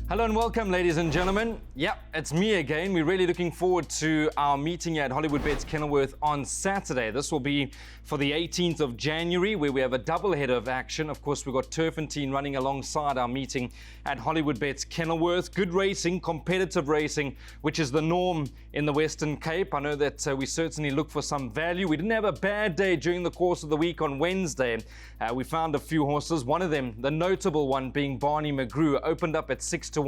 Hello and welcome, ladies and gentlemen. Yep, it's me again. We're really looking forward to our meeting at Hollywoodbets Kenilworth on Saturday. This will be for the 18th of January, where we have a double header of action. Of course, we've got Turfentine running alongside our meeting at Hollywoodbets Kenilworth. Good racing, competitive racing, which is the norm in the Western Cape. I know that we certainly look for some value. We didn't have a bad day during the course of the week on Wednesday. We found a few horses. One of them, the notable one, being Barney McGrew, opened up at 6-1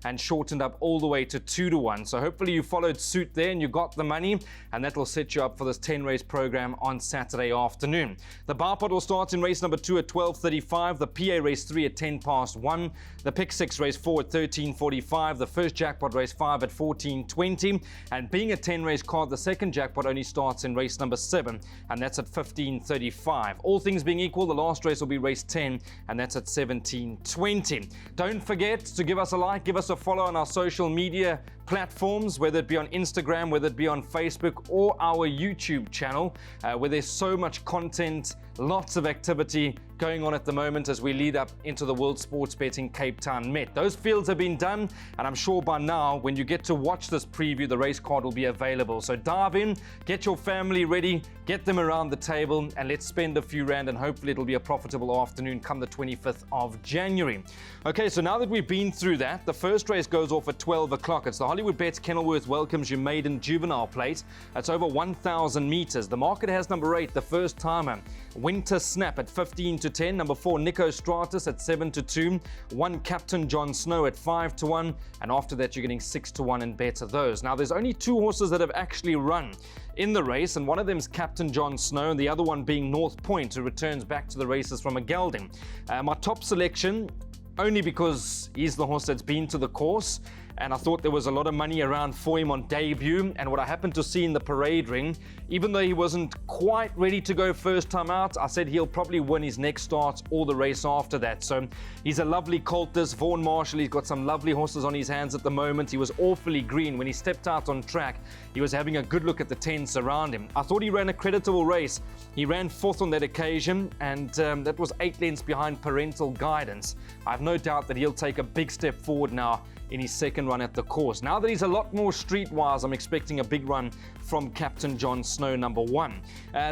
and shortened up all the way to 2-1. So hopefully you followed suit there and you got the money, and that will set you up for this 10 race program on Saturday afternoon. The bar pot will start in race number 2 at 12:35, the PA race 3 at 1:10, the pick 6 race 4 at 13:45, the first jackpot race 5 at 14:20, and being a 10 race card, the second jackpot only starts in race number 7, and that's at 15:35. All things being equal, the last race will be race 10, and that's at 17:20. Don't forget to give us a like, give us a follow on our social media platforms, whether it be on Instagram, whether it be on Facebook, or our YouTube channel, where there's so much content, lots of activity going on at the moment as we lead up into the World Sports Betting Cape Town Met. Those fields have been done, and I'm sure by now, when you get to watch this preview, the race card will be available. So dive in, get your family ready, get them around the table, and let's spend a few rand, and hopefully it'll be a profitable afternoon come the 25th of January. Okay, so now that we've been through that, the first race goes off at 12 o'clock. It's the Hollywoodbets Kenilworth Welcomes You Maiden Juvenile Plate. It's over 1,000 meters. The market has number 8, the first timer, Winter Snap at 15-10, number 4 Nico Stratus at 7-2, 1 Captain John Snow at 5-1, and after that you're getting 6-1 and better those. Now there's only 2 horses that have actually run in the race, and one of them is Captain John Snow, and the other one being North Point, who returns back to the races from a gelding. My top selection, only because he's the horse that's been to the course, and I thought there was a lot of money around for him on debut. And what I happened to see in the parade ring, even though he wasn't quite ready to go first time out, I said he'll probably win his next start or the race after that. So he's a lovely colt, this Vaughan Marshall. He's got some lovely horses on his hands at the moment. He was awfully green when he stepped out on track. He was having a good look at the tents around him. I thought he ran a creditable race. He ran 4th on that occasion, and that was 8 lengths behind Parental Guidance. I have no doubt that he'll take a big step forward now in his second run at the course. Now that he's a lot more streetwise, I'm expecting a big run from Captain John Snow, number 1.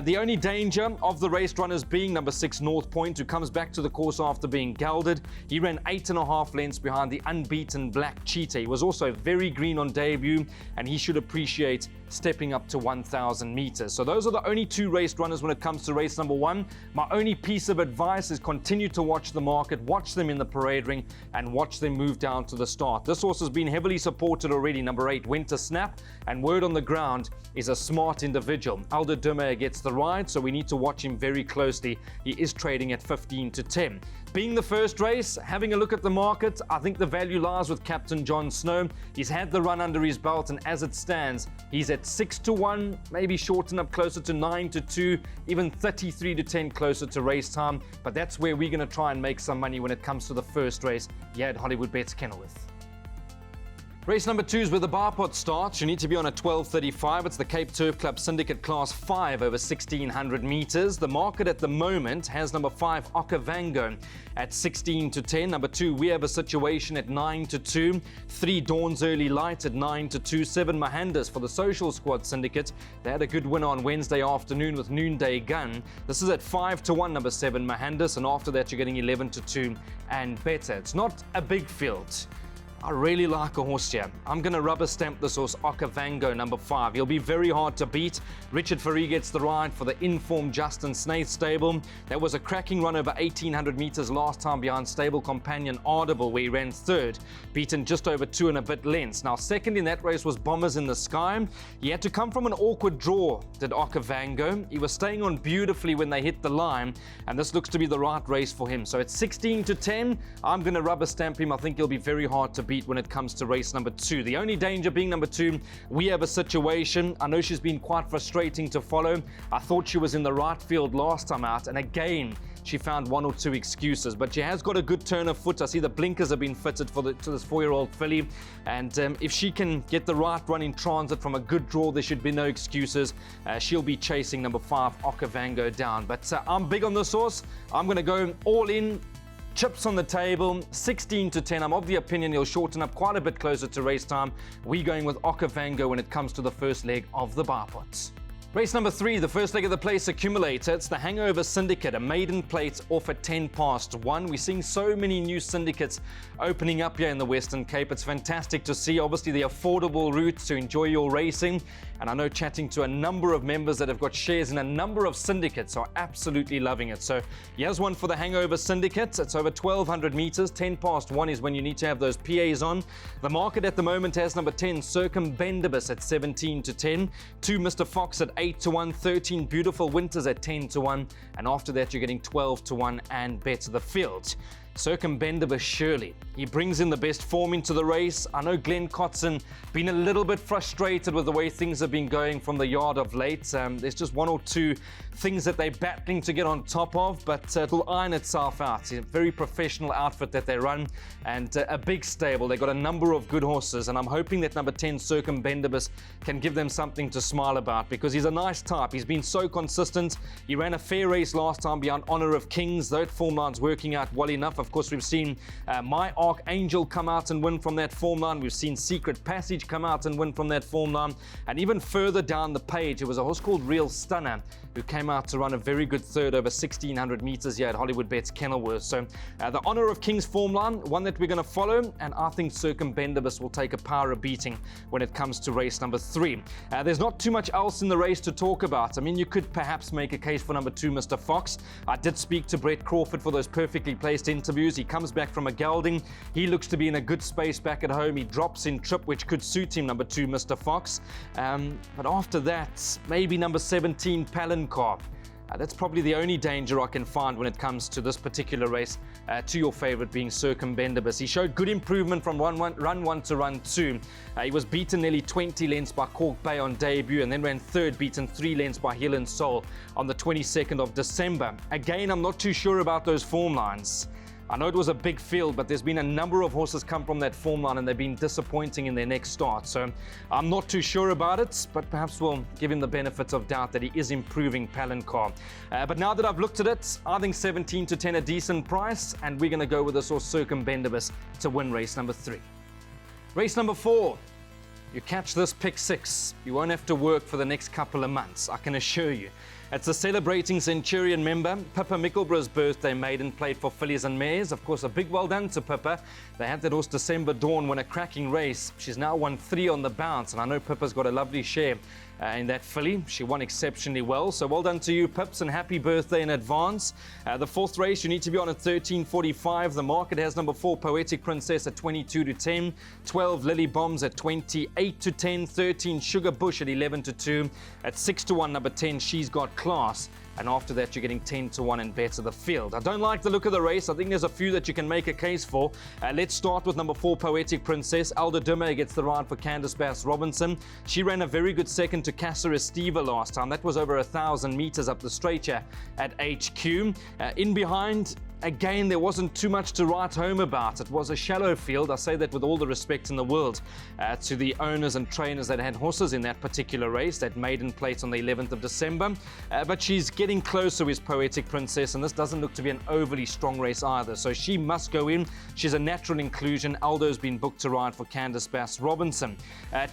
The only danger of the race runners being number 6 North Point, who comes back to the course after being gelded. He ran 8.5 lengths behind the unbeaten Black Cheetah. He was also very green on debut, and he should appreciate stepping up to 1,000 meters. So those are the only 2 race runners when it comes to race number 1. My only piece of advice is continue to watch the market, watch them in the parade ring, and watch them move down to the start. This horse has been heavily supported already, number 8 Winter Snap, and word on the ground is a smart individual. Aldo Dume gets the ride, so we need to watch him very closely. He is trading at 15-10. Being the first race, having a look at the market, I think the value lies with Captain John Snow. He's had the run under his belt, and as it stands, he's at 6-1, maybe shorten up closer to 9-2, even 33-10 closer to race time. But that's where we're going to try and make some money when it comes to the first race here at Hollywoodbets Kenilworth. Race number 2 is where the bar pot starts. You need to be on at 12:35. It's the Cape Turf Club Syndicate Class 5 over 1,600 meters. The market at the moment has number 5 Okavango at 16-10. Number 2 We Have a Situation at 9-2. 3 Dawn's Early Light at 9-2. 7 Mahandas for the Social Squad Syndicate. They had a good winner on Wednesday afternoon with Noonday Gun. This is at 5-1, number 7 Mahandas, and after that you're getting 11-2 and better. It's not a big field. I really like a horse here. I'm going to rubber stamp this horse, Okavango, number 5. He'll be very hard to beat. Richard Fourie gets the ride for the informed Justin Snaith stable. That was a cracking run over 1,800 meters last time behind stable companion Audible, where he ran 3rd, beaten just over 2 and a bit lengths. Now, second in that race was Bombers in the Sky. He had to come from an awkward draw, did Okavango. He was staying on beautifully when they hit the line, and this looks to be the right race for him. So at 16-10, I'm going to rubber stamp him. I think he'll be very hard to beat when it comes to race number 2. The only danger being number 2, We Have a Situation. I know she's been quite frustrating to follow. I thought she was in the right field last time out, and again, she found 1 or 2 excuses, but she has got a good turn of foot. I see the blinkers have been fitted to this 4-year-old filly, and if she can get the right run in transit from a good draw, there should be no excuses. She'll be chasing number 5 Okavango down, but I'm big on this horse. I'm going to go all in Chips on the table, 16 to 10. I'm of the opinion he'll shorten up quite a bit closer to race time. We're going with Okavango when it comes to the first leg of the Barpots. Race number 3, the first leg of the place accumulator. It's the Hangover Syndicate, a maiden plate off at 10 past 1. We're seeing so many new syndicates opening up here in the Western Cape. It's fantastic to see, obviously, the affordable route to enjoy your racing. And I know chatting to a number of members that have got shares in a number of syndicates are absolutely loving it. So here's one for the Hangover Syndicate. It's over 1,200 meters. 10 past 1 is when you need to have those PAs on. The market at the moment has number 10, Circumbendibus at 17 to 10. 2, Mr. Fox at 8 to 1. 13, Beautiful Winters at 10 to 1. And after that, you're getting 12 to 1 and Better the Field. Circumbendibus Shirley. He brings in the best form into the race. I know Glenn Cotson been a little bit frustrated with the way things have been going from the yard of late. There's just one or two things that they're battling to get on top of, but it'll iron itself out. It's a very professional outfit that they run and a big stable. They've got a number of good horses, and I'm hoping that number 10, Circumbendibus, can give them something to smile about because he's a nice type. He's been so consistent. He ran a fair race last time beyond Honor of Kings. That form line's working out well enough. Of course, we've seen My Archangel come out and win from that form line. We've seen Secret Passage come out and win from that form line. And even further down the page, it was a horse called Real Stunner who came out to run a very good third over 1,600 meters here at Hollywoodbets Kenilworth. So the Honor of Kings form line, one that we're going to follow, and I think Circumbendibus will take a power beating when it comes to race number 3. There's not too much else in the race to talk about. I mean, you could perhaps make a case for number 2, Mr. Fox. I did speak to Brett Crawford for those perfectly placed interviews. He comes back from a gelding. He looks to be in a good space back at home. He drops in trip, which could suit him, number 2, Mr. Fox. But after that, maybe number 17, Palancar. That's probably the only danger I can find when it comes to this particular race, to your favorite being Circumbendibus. He showed good improvement from run 1 to run 2. He was beaten nearly 20 lengths by Cork Bay on debut and then ran third, beaten 3 lengths by Hill and Soul on the 22nd of December. Again, I'm not too sure about those form lines. I know it was a big field, but there's been a number of horses come from that form line and they've been disappointing in their next start. So I'm not too sure about it, but perhaps we'll give him the benefit of doubt that he is improving, Palancar. But now that I've looked at it, I think 17 to 10 a decent price, and we're going to go with this horse Circumbendibus to win race number 3. Race number 4. You catch this pick 6. You won't have to work for the next couple of months, I can assure you. It's a celebrating Centurion member, Pippa Mickleborough's birthday maiden plate for fillies and mares. Of course, a big well done to Pippa. They had that horse December Dawn win a cracking race. She's now won 3 on the bounce, and I know Pippa's got a lovely share in that filly. She won exceptionally well, so well done to you, Pips, and happy birthday in advance. The 4th race, you need to be on at 13.45. The market has number 4, Poetic Princess at 22 to 10, 12, Lily Bombs at 28 to 10, 13, Sugar Bush at 11 to 2, at 6 to 1, number 10, She's Got Class. And after that, you're getting 10 to 1 and Better the Field. I don't like the look of the race. I think there's a few that you can make a case for. Let's start with number 4, Poetic Princess. Alda Dume gets the ride for Candice Bass Robinson. She ran a very good second to Casa Estiva last time. That was over 1,000 meters up the straight here at HQ. In behind, again, there wasn't too much to write home about. It was a shallow field. I say that with all the respect in the world to the owners and trainers that had horses in that particular race, that maiden plate on the 11th of December. But she's getting closer with Poetic Princess, and this doesn't look to be an overly strong race either. So she must go in. She's a natural inclusion. Aldo's been booked to ride for Candice Bass Robinson.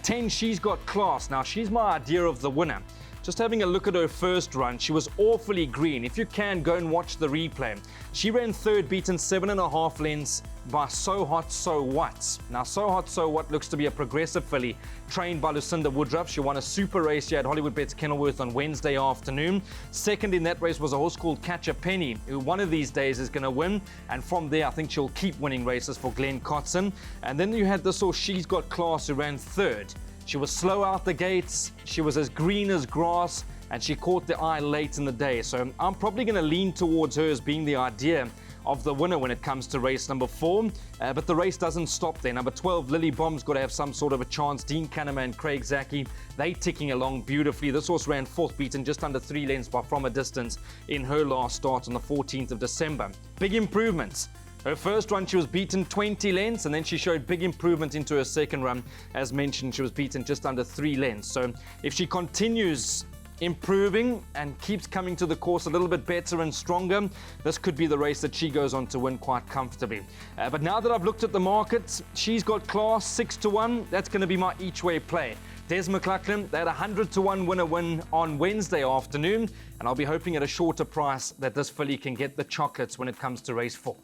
10, She's Got Class. Now, she's my idea of the winner. Just having a look at her first run, she was awfully green. If you can, go and watch the replay. She ran third, beaten 7.5 lengths by So Hot So What. Now, So Hot So What looks to be a progressive filly trained by Lucinda Woodruff. She won a super race here at Hollywoodbets Kenilworth on Wednesday afternoon. Second in that race was a horse called Catch a Penny, who one of these days is going to win. And from there, I think she'll keep winning races for Glenn Cotson. And then you had this horse, She's Got Class, who ran third. She was slow out the gates, she was as green as grass, and she caught the eye late in the day. So I'm probably going to lean towards her as being the idea of the winner when it comes to race number 4. But the race doesn't stop there. Number 12, Lily Bomb's got to have some sort of a chance. Dean Canema and Craig Zaki, they ticking along beautifully. This horse ran 4th, beaten just under 3 lengths by From a Distance in her last start on the 14th of December. Big improvements. Her first run, she was beaten 20 lengths, and then she showed big improvement into her second run. As mentioned, she was beaten just under 3 lengths. So if she continues improving and keeps coming to the course a little bit better and stronger, this could be the race that she goes on to win quite comfortably. But now that I've looked at the markets, she's got class 6-1. That's going to be my each-way play. Des McLaughlin, they had a 100-1 winner win on Wednesday afternoon, and I'll be hoping at a shorter price that this filly can get the chocolates when it comes to race 4.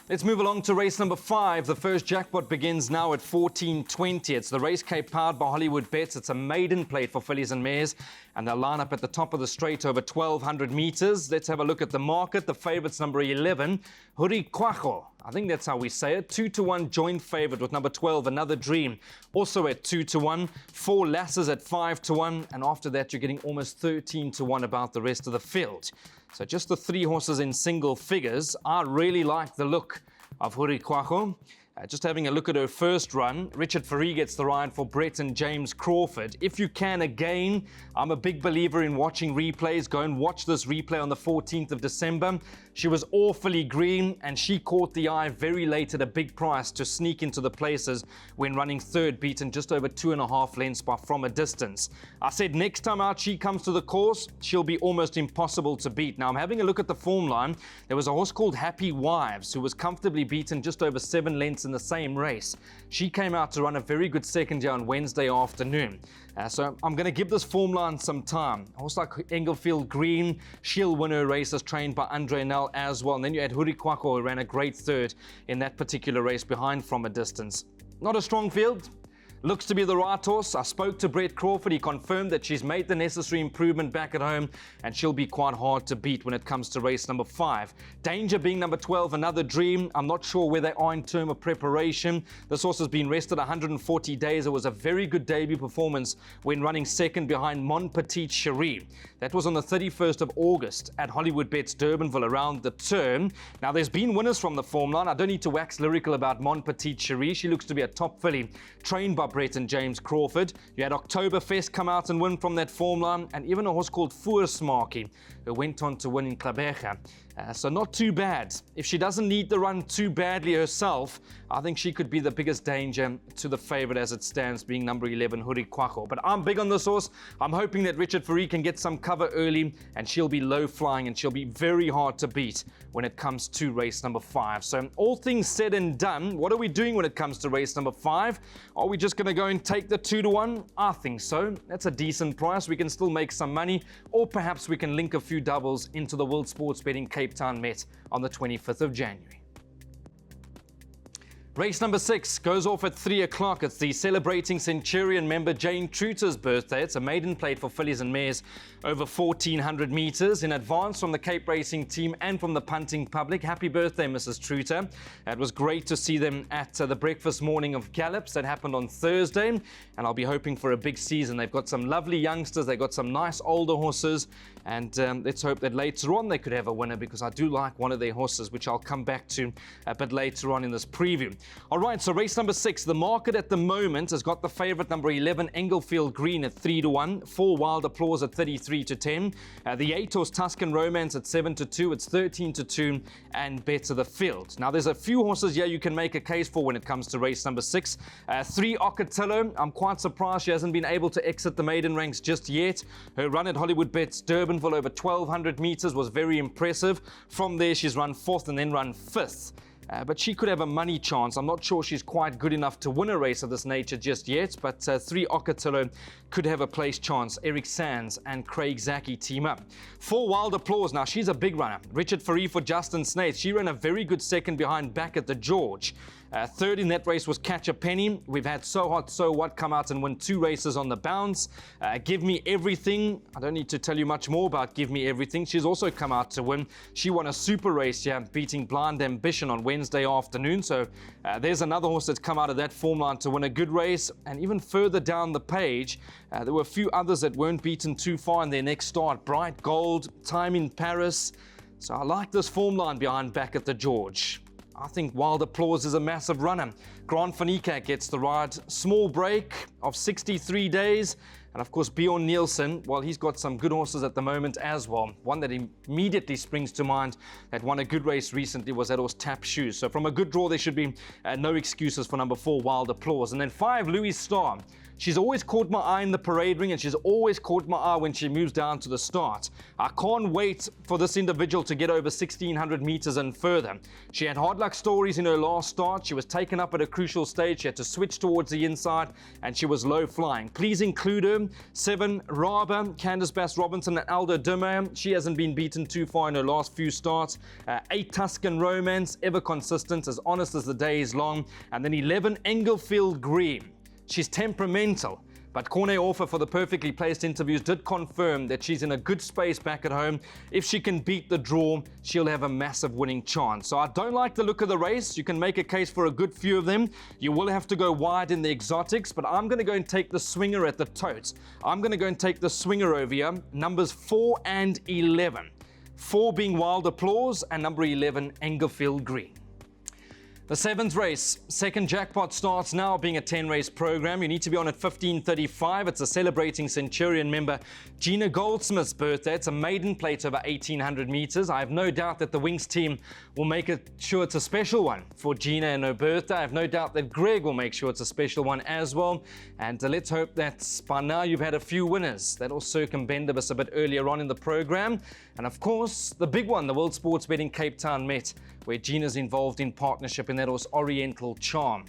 Let's move along to race number 5. The first jackpot begins now at 14.20. It's the race cape powered by Hollywoodbets. It's a maiden plate for fillies and mares, and they'll line up at the top of the straight over 1,200 meters. Let's have a look at the market. The favorite's number 11, Hurikwaho. I think that's how we say it. 2-1 joint favorite with number 12, Another Dream, also at 2-1. 4 Lasses at 5-1, and after that you're getting almost 13-1 about the rest of the field. So just the 3 horses in single figures. I really like the look of Hurikwaho. Just having a look at her first run, Richard Fourie gets the ride for Brett and James Crawford. If you can, again, I'm a big believer in watching replays. Go and watch this replay on the 14th of December. She was awfully green, and she caught the eye very late at a big price to sneak into the places when running third, beaten just over 2.5 lengths by From a Distance. I said next time out she comes to the course, she'll be almost impossible to beat. Now I'm having a look at the form line. There was a horse called Happy Wives who was comfortably beaten just over 7 lengths in the same race. She came out to run a very good second year on Wednesday afternoon. So I'm going to give this form line some time. A horse like Englefield Green, she'll win her races trained by Andre Nel as well. And then you had Hurikwaho, who ran a great third in that particular race behind From a Distance. Not a strong field. Looks to be the right horse. I spoke to Brett Crawford. He confirmed that she's made the necessary improvement back at home, and she'll be quite hard to beat when it comes to race number 5. Danger being number 12, Another Dream. I'm not sure where they are in terms of preparation. This horse has been rested 140 days. It was a very good debut performance when running second behind Mon Petit Cherie. That was on the 31st of August at Hollywoodbets Durbanville around the turn. Now, there's been winners from the form line. I don't need to wax lyrical about Mon Petit Cherie. She looks to be a top filly, trained by Brett and James Crawford. You had Oktoberfest come out and win from that form line, and even a horse called Voorsmaakie, who went on to win in Klabecha. So not too bad. If she doesn't need the run too badly herself, I think she could be the biggest danger to the favorite as it stands, being number 11, Hurikwaho. But I'm big on this horse. I'm hoping that Richard Fourie can get some cover early, and she'll be low flying, and she'll be very hard to beat when it comes to race number 5. So all things said and done, what are we doing when it comes to race number 5? Are we just going to go and take the 2-1? I think so. That's a decent price. We can still make some money, or perhaps we can link a few doubles into the World Sports Betting Cape Town Met on the 25th of January. Race number 6 goes off at 3 o'clock. It's the celebrating Centurion member Jane Truter's birthday. It's a maiden plate for fillies and mares over 1,400 meters in advance from the Cape Racing team and from the punting public. Happy birthday, Mrs. Truter. It was great to see them at the breakfast morning of Gallops that happened on Thursday, and I'll be hoping for a big season. They've got some lovely youngsters. They've got some nice older horses, and let's hope that later on they could have a winner, because I do like one of their horses, which I'll come back to a bit later on in this preview. All right, so race number 6. The market at the moment has got the favorite number 11, Englefield Green, at 3-1. 4 Wild Applause at 33-10. The 8 horse Tuscan Romance at 7-2. It's 13-2 and Better the Field. Now, there's a few horses here you can make a case for when it comes to race number 6. 3 Ocotillo. I'm quite surprised she hasn't been able to exit the maiden ranks just yet. Her run at Hollywoodbets Durbanville over 1,200 meters was very impressive. From there, she's run 4th and then run 5th. But she could have a money chance. I'm not sure she's quite good enough to win a race of this nature just yet, but 3 Ocotillo could have a place chance. Eric Sands and Craig Zaki team up. 4 Wild Applause. Now, she's a big runner. Richard Fourie for Justin Snaith. She ran a very good second behind back at the George. Third in that race was Catch a Penny. We've had So Hot So What come out and win 2 races on the bounce. Give Me Everything. I don't need to tell you much more about Give Me Everything. She's also come out to win. She won a super race here, beating Blind Ambition on Wednesday afternoon. So there's another horse that's come out of that form line to win a good race. And even further down the page, there were a few others that weren't beaten too far in their next start. Bright Gold, Time in Paris. So I like this form line behind back at the George. I think Wild Applause is a massive runner. Grant van Niekerk gets the ride. Small break of 63 days. And of course, Bjorn Nielsen, well, he's got some good horses at the moment as well. One that immediately springs to mind that won a good race recently was that horse Tap Shoes. So from a good draw, there should be no excuses for number 4, Wild Applause. And then 5, Louis Star. She's always caught my eye in the parade ring, and she's always caught my eye when she moves down to the start. I can't wait for this individual to get over 1,600 meters and further. She had hard luck stories in her last start. She was taken up at a crucial stage. She had to switch towards the inside, and she was low flying. Please include her. 7, Raba, Candice Bass-Robinson, and Aldo Dume. She hasn't been beaten too far in her last few starts. 8, Tuscan Romance, ever consistent, as honest as the day is long. And then 11, Englefield Green. She's temperamental, but Corne Offer for the Perfectly Placed interviews did confirm that she's in a good space back at home. If she can beat the draw, she'll have a massive winning chance. So I don't like the look of the race. You can make a case for a good few of them. You will have to go wide in the exotics, but I'm going to go and take the swinger at the totes. I'm going to go and take the swinger over here, numbers 4 and 11. 4 being Wild Applause, and number 11, Englefield Green. The 7th race, second jackpot, starts now, being a 10-race program. You need to be on at 15:35. It's a celebrating Centurion member Gina Goldsmith's birthday. It's a maiden plate over 1,800 meters. I have no doubt that the Wings team will make sure it's a special one for Gina and her birthday. I have no doubt that Greg will make sure it's a special one as well. And let's hope that by now you've had a few winners. That'll circumvent us a bit earlier on in the program. And of course, the big one, the World Sports Betting Cape Town Met, where Gina's involved in partnership, and that was Oriental Charm.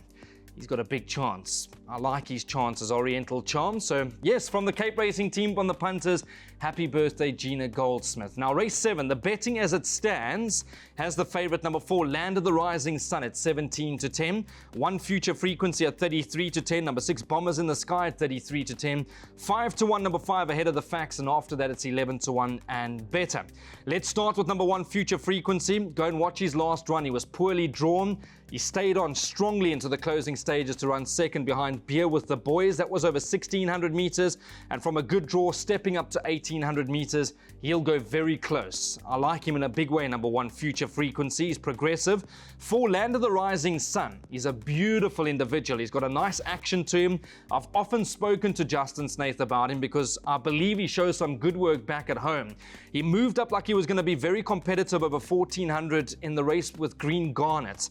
He's got a big chance. I like his chances, Oriental Charm. So yes, from the Cape Racing team on the punters, happy birthday, Gina Goldsmith. Now race 7, the betting as it stands has the favorite number 4, Land of the Rising Sun, at 17-10. 1 Future Frequency at 33-10. Number 6, Bombers in the Sky at 33-10. 5-1, number 5 ahead of the Facts, and after that it's 11-1 and better. Let's start with number 1, Future Frequency. Go and watch his last run. He was poorly drawn. He stayed on strongly into the closing stages to run second behind Beer with the Boys. That was over 1,600 meters, and from a good draw, stepping up to 1,800 meters, he'll go very close. I like him in a big way, number 1, Future Frequency. He's progressive. 4, Land of the Rising Sun. He's a beautiful individual. He's got a nice action to him. I've often spoken to Justin Snaith about him because I believe he shows some good work back at home. He moved up like he was going to be very competitive over 1,400 in the race with Green Garnet.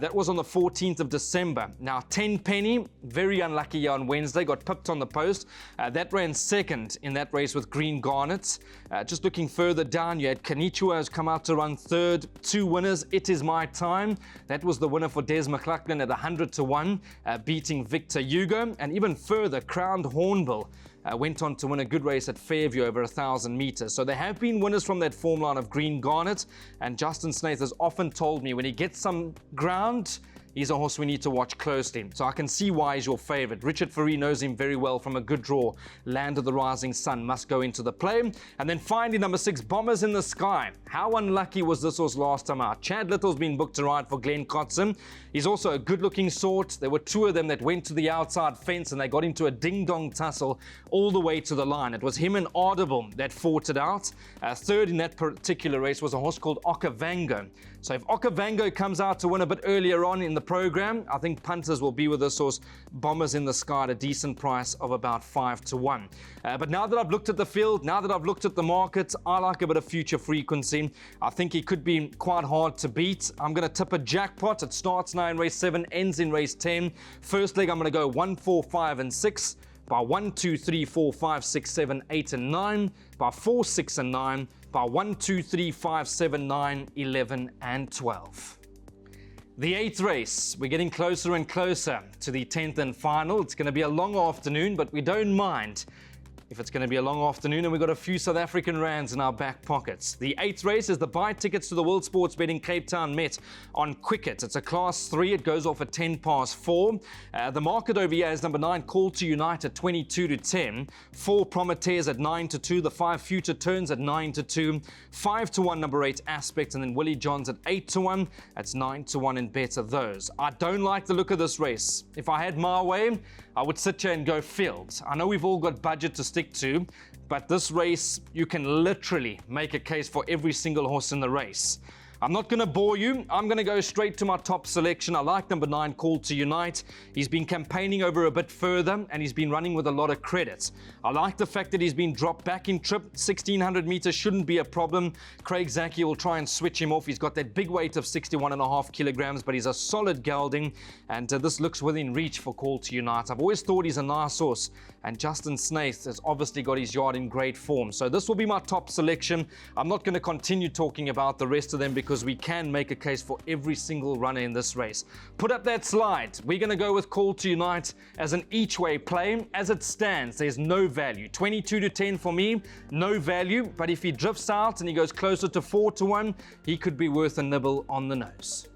That was on the 14th of December. Now, 10 Penny, very unlucky on Wednesday, got pipped on the post. That ran second in that race with Green Garnet. Just looking further down, you had Kanichua has come out to run third. 2 winners, It Is My Time. That was the winner for Des McLachlan at 100-1, beating Victor Hugo. And even further, Crowned Hornbill went on to win a good race at Fairview over 1,000 meters. So there have been winners from that form line of Green Garnet, and Justin Snaith has often told me when he gets some ground, he's a horse we need to watch closely. So I can see why he's your favorite. Richard Faree knows him very well from a good draw. Land of the Rising Sun must go into the play. And then finally, number 6, Bombers in the Sky. How unlucky was this horse last time out? Chad Little's been booked to ride for Glenn Kotson. He's also a good-looking sort. There were 2 of them that went to the outside fence, and they got into a ding-dong tussle all the way to the line. It was him and Audible that fought it out. Third in that particular race was a horse called Okavango. So if Okavango comes out to win a bit earlier on in the program, I think punters will be with this horse, Bombers in the Sky, at a decent price of about 5-1. But now that I've looked at the field, now that I've looked at the markets, I like a bit of Future Frequency. I think he could be quite hard to beat. I'm going to tip a jackpot. It starts now in race 7, ends in race 10. First leg, I'm going to go 1, 4, 5, and 6. By 1, 2, 3, 4, 5, 6, 7, 8, and 9. By 4, 6, and 9. By 1, 2, 3, 5, 7, 9, 11, and 12. The 8th race, we're getting closer and closer to the 10th and final. It's going to be a long afternoon, but we don't mind if it's going to be a long afternoon, and we've got a few South African rands in our back pockets. The 8th race is the buy tickets to the World Sports Betting Cape Town Met on Quicket. It's a class 3. It goes off at 4:10. The market over here is number 9, Call to Unite at 22-10. 4 Prometheus at 9-2. The 5 Future Turns at 9-2. 5-1 number 8 Aspect, and then Willie Johns at 8-1. That's 9-1 and better those. I don't like the look of this race. If I had my way, I would sit here and go field. I know we've all got budget to stick to, but this race, you can literally make a case for every single horse in the race. I'm not going to bore you. I'm going to go straight to my top selection. I like number 9, Called to Unite. He's been campaigning over a bit further, and he's been running with a lot of credits. I like the fact that he's been dropped back in trip. 1600 meters shouldn't be a problem. Craig Zaki will try and switch him off. He's got that big weight of 61.5 kilograms, but he's a solid gelding, and this looks within reach for Called to Unite. I've always thought he's a nice horse, and Justin Snaith has obviously got his yard in great form. So this will be my top selection. I'm not going to continue talking about the rest of them because we can make a case for every single runner in this race. Put up that slide. We're going to go with Called to Unite as an each-way play. As it stands, there's no value. 22 to 10 for me, no value. But if he drifts out and he goes closer to 4 to 1, he could be worth a nibble on the nose.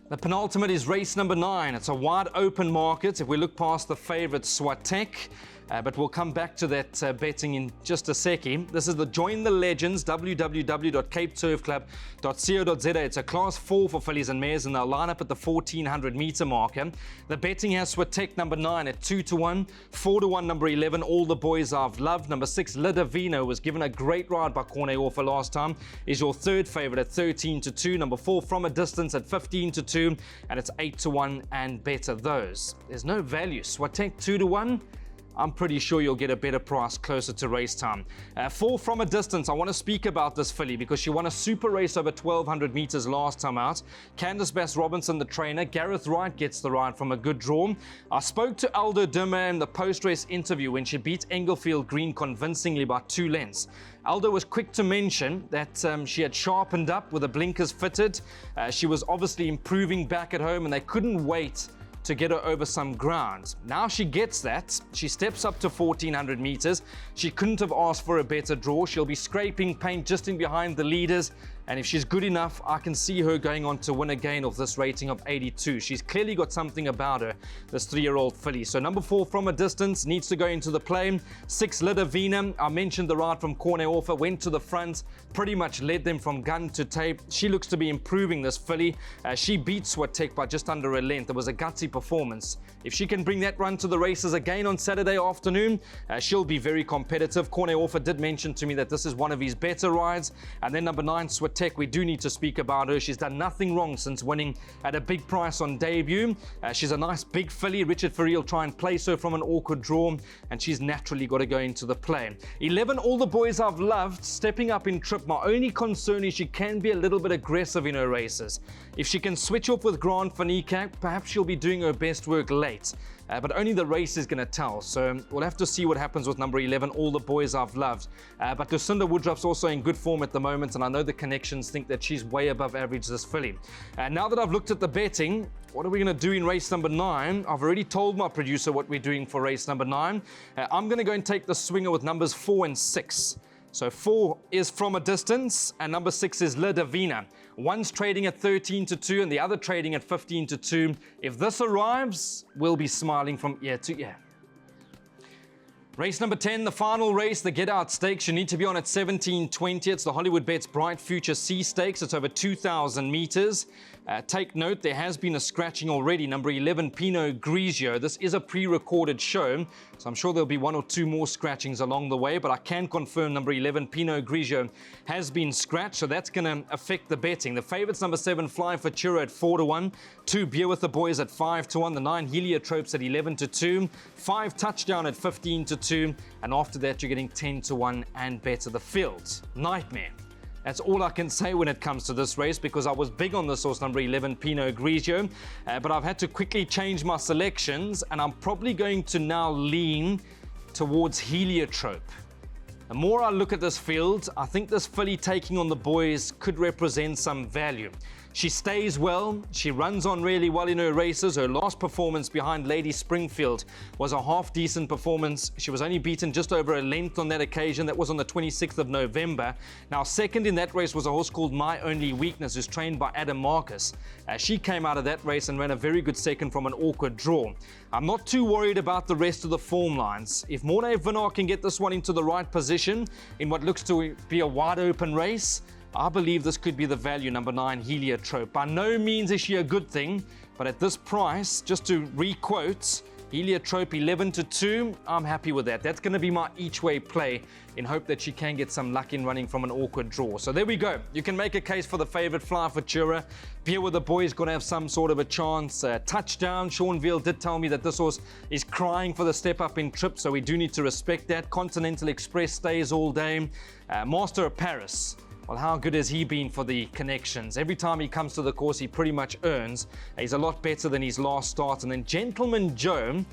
The penultimate is race number 9. It's a wide open market if we look past the favorite Swatek. But we'll come back to that betting in just a second. This is the Join the Legends, www.capeturfclub.co.za. It's a class 4 for fillies and mares, and they'll line up at the 1400 meter marker. The betting has Swatek number 9 at 2 to 1, 4 to 1 number 11, All the Boys I've Loved. Number 6, Lidavino, was given a great ride by Corne Orfa last time, is your third favorite at 13 to 2. Number 4, From a Distance at 15 to 2, and it's 8 to 1 and better those. There's no value. Swatek 2 to 1. I'm pretty sure you'll get a better price closer to race time. 4, From a Distance. I want to speak about this filly because she won a super race over 1200 meters last time out. Candice Bass-Robinson, the trainer. Gareth Wright gets the ride from a good draw. I spoke to Aldo Durma in the post-race interview when she beat Englefield Green convincingly by 2 lengths. Aldo was quick to mention that she had sharpened up with the blinkers fitted. She was obviously improving back at home, and they couldn't wait to get her over some ground. Now she gets that. She steps up to 1400 meters. She couldn't have asked for a better draw. She'll be scraping paint just in behind the leaders. And if she's good enough, I can see her going on to win again of this rating of 82. She's clearly got something about her, this 3-year-old filly. So number 4, From a Distance, needs to go into the play. 6, Lidavina. I mentioned the ride from Corne Orfa, went to the front, pretty much led them from gun to tape. She looks to be improving, this filly. She beat Swatek by just under a length. It was a gutsy performance. If she can bring that run to the races again on Saturday afternoon, she'll be very competitive. Corne Orfa did mention to me that this is one of his better rides. And then number 9, Swatek. We do need to speak about her. She's done nothing wrong since winning at a big price on debut. She's a nice big filly. Richard Ferree will try and place her from an awkward draw, and she's naturally got to go into the play. 11, All the Boys I've Loved, stepping up in trip. My only concern is she can be a little bit aggressive in her races. If she can switch off with Grant Van Niekerk, perhaps she'll be doing her best work late. But only the race is going to tell. So we'll have to see what happens with number 11, All the Boys I've Loved. But Lucinda Woodruff's also in good form at the moment, and I know the connections think that she's way above average, this filly. Now that I've looked at the betting, what are we going to do in race number 9? I've already told my producer what we're doing for race number 9. I'm going to go and take the swinger with numbers 4 and 6. So 4 is From a Distance, and number 6 is Lidavina. One's trading at 13 to 2, and the other trading at 15 to 2. If this arrives, we'll be smiling from ear to ear. Race number 10, the final race, the Get Out Stakes. You need to be on at 17:20. It's the Hollywoodbets Bright Future Sea Stakes. It's over 2,000 meters. Take note, there has been a scratching already. Number 11, Pinot Grigio. This is a pre-recorded show, so I'm sure there'll be 1 or 2 more scratchings along the way, but I can confirm number 11, Pinot Grigio, has been scratched, so that's going to affect the betting. The favorites, number 7, Fly Futura at 4 to 1, 2, Beer with the Boys at 5 to 1, the 9, Heliotropes at 11 to 2, 5, Touchdown at 15 to 2, and after that you're getting 10 to 1 and better. The field, nightmare. That's all I can say when it comes to this race, because I was big on this horse, number 11, Pinot Grigio, but I've had to quickly change my selections, and I'm probably going to now lean towards Heliotrope. The more I look at this field, I think this filly taking on the boys could represent some value. She stays well, she runs on really well in her races. Her last performance behind Lady Springfield was a half-decent performance. She was only beaten just over a length on that occasion. That was on the 26th of November. Now, second in that race was a horse called My Only Weakness, who's trained by Adam Marcus. She came out of that race and ran a very good second from an awkward draw. I'm not too worried about the rest of the form lines. If Mornay Vinnar can get this one into the right position in what looks to be a wide-open race, I believe this could be the value, number 9, Heliotrope. By no means is she a good thing, but at this price, just to re-quote, Heliotrope 11-2. I'm happy with that. That's going to be my each way play in hope that she can get some luck in running from an awkward draw. So there we go. You can make a case for the favorite Fly Futura. Beer with the boys going to have some sort of a chance. Touchdown. Sean Veal did tell me that this horse is crying for the step up in trip, so we do need to respect that. Continental Express stays all day. Master of Paris. Well, how good has he been for the connections? Every time he comes to the course, he pretty much earns. He's a lot better than his last start. And then Gentleman Joe,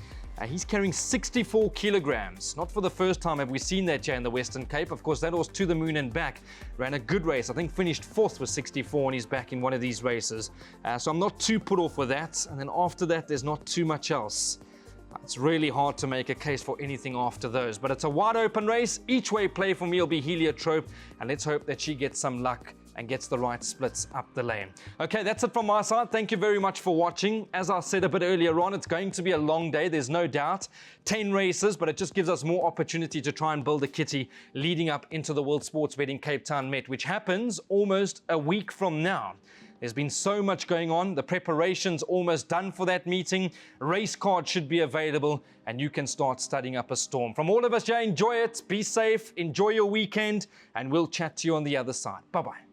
he's carrying 64 kilograms. Not for the first time have we seen that here in the Western Cape. Of course, that horse to the moon and back ran a good race. I think finished 4th with 64 and he's back in one of these races. So I'm not too put off with that. And then after that, there's not too much else. It's really hard to make a case for anything after those, but it's a wide open race. Each way play for me will be Heliotrope, and let's hope that she gets some luck and gets the right splits up the lane. Okay, that's it from my side. Thank you very much for watching. As I said a bit earlier on, it's going to be a long day, there's no doubt. 10 races, but it just gives us more opportunity to try and build a kitty leading up into the World Sports Betting Cape Town Met, which happens almost a week from now. There's been so much going on. The preparation's almost done for that meeting. Race cards should be available, and you can start studying up a storm. From all of us, enjoy it, be safe, enjoy your weekend, and we'll chat to you on the other side. Bye-bye.